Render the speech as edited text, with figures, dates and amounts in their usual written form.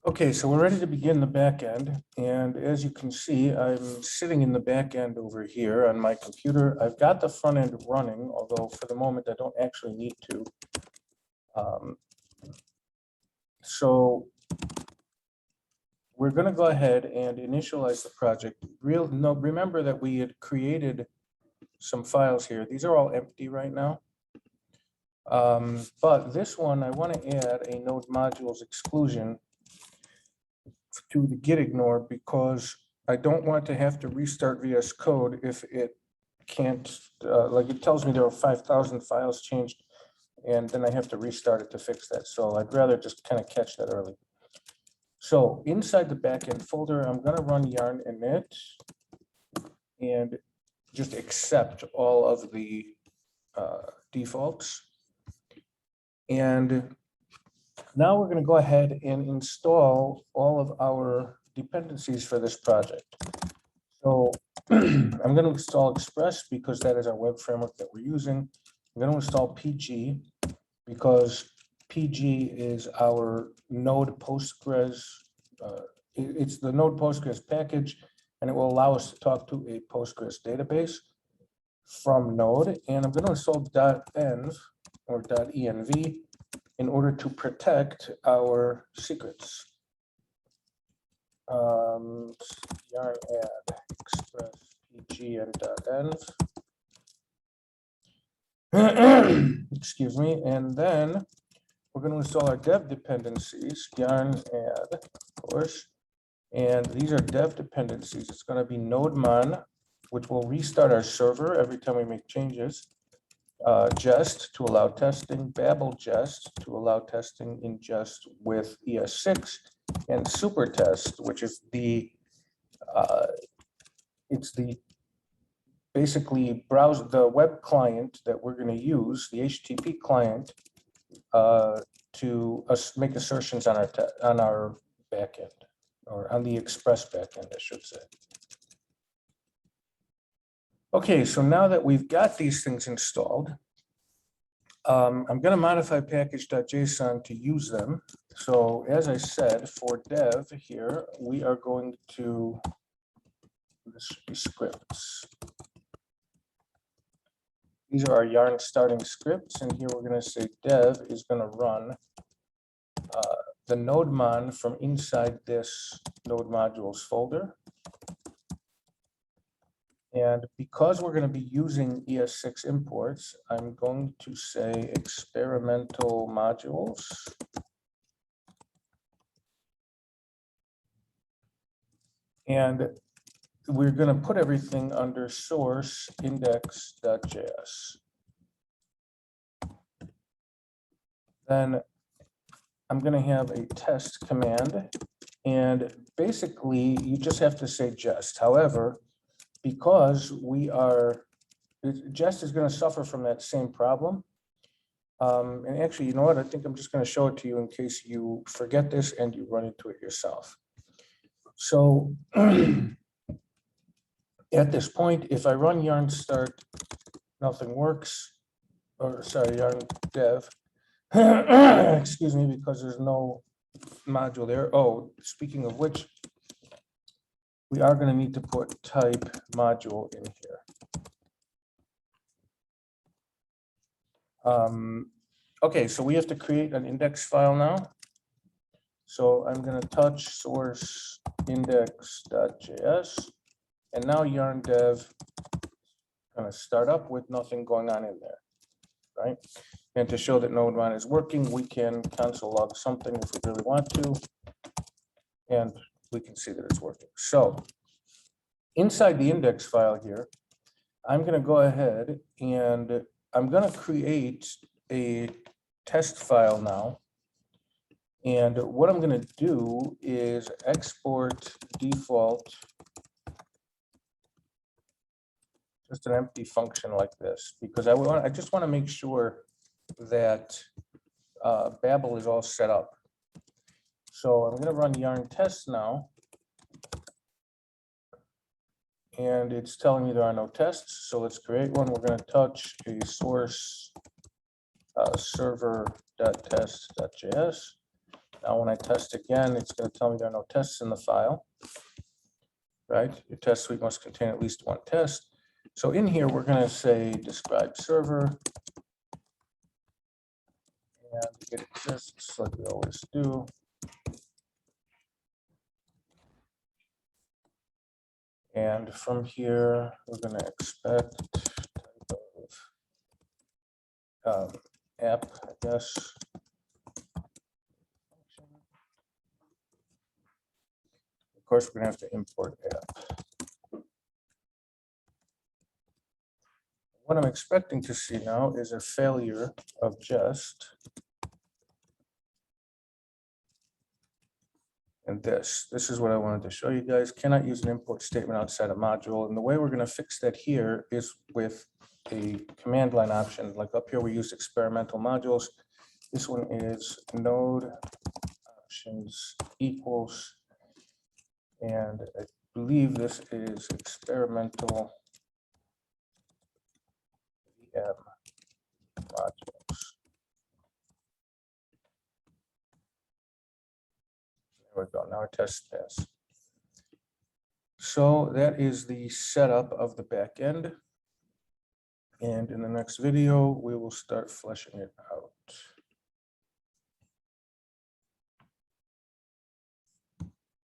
Okay, so we're ready to begin the back end. And as you can see, I'm sitting in the back end over here on my computer. I've got the front end running, although for the moment I don't actually need to. So we're going to go ahead and initialize the project. Remember that we had created some files here. These are all empty right now. But this one, I want to add a node modules exclusion to the git ignore because I don't want to have to restart VS Code if it can't, like it tells me there are 5,000 files changed and then I have to restart it to fix that. So I'd rather just kind of catch that early. So inside the backend folder, I'm going to run yarn init and just accept all of the defaults. And now we're going to go ahead and install all of our dependencies for this project. So I'm going to install Express because that is our web framework that we're using. I'm going to install PG because PG is our Node Postgres. It's the Node Postgres package, and it will allow us to talk to a Postgres database from Node. And I'm going to install .env or .env in order to protect our secrets. Yarn add express pg and .env. Excuse me, and then we're going to install our dev dependencies, yarn add, of course, and these are dev dependencies. It's going to be nodemon, which will restart our server every time we make changes. Jest to allow testing, Babel Jest to allow testing in Jest with ES6, and super test, which is the it's the basically browse the web client that we're going to use, the HTTP client, to make assertions on our backend, or on the Express backend, I should say. Okay, so now that we've got these things installed, I'm going to modify package.json to use them. So as I said, for dev here, we are going to, this should be scripts. These are our yarn starting scripts, and here we're going to say dev is going to run the nodemon from inside this node modules folder. And because we're going to be using ES6 imports, I'm going to say experimental modules. And we're going to put everything under source index.js. Then I'm going to have a test command. And basically, you just have to say jest. However, because Jest is going to suffer from that same problem. And actually, you know what? I think I'm just going to show it to you in case you forget this and you run into it yourself. So at this point, if I run yarn start, nothing works. Or sorry, yarn dev. Excuse me, because there's no module there. Oh, speaking of which, we are going to need to put type module in here. Okay, so we have to create an index file now. So I'm going to touch source index.js, and now yarn dev is going to start up with nothing going on in there, right? And to show that nodemon is working, we can console log something if we really want to, and we can see that it's working. So inside the index file here, I'm going to go ahead and I'm going to create a test file now. And what I'm going to do is export default, just an empty function like this, because I just want to make sure that Babel is all set up. So I'm going to run yarn test now. And it's telling me there are no tests. So let's create one. We're going to touch a source server.test.js. Now, when I test again, it's going to tell me there are no tests in the file, right? Your test suite must contain at least one test. So in here, we're going to say describe server, and it exists like we always do. And from here, we're going to expect type of app, I guess. Of course, we're going to have to import app. What I'm expecting to see now is a failure of just and this. This is what I wanted to show you guys. Cannot use an import statement outside a module. And the way we're going to fix that here is with a command line option. Like up here, we use experimental modules. This one is node options equals, and I believe this is experimental VM modules. There we go. Now our test pass. So that is the setup of the back end. And in the next video, we will start fleshing it out.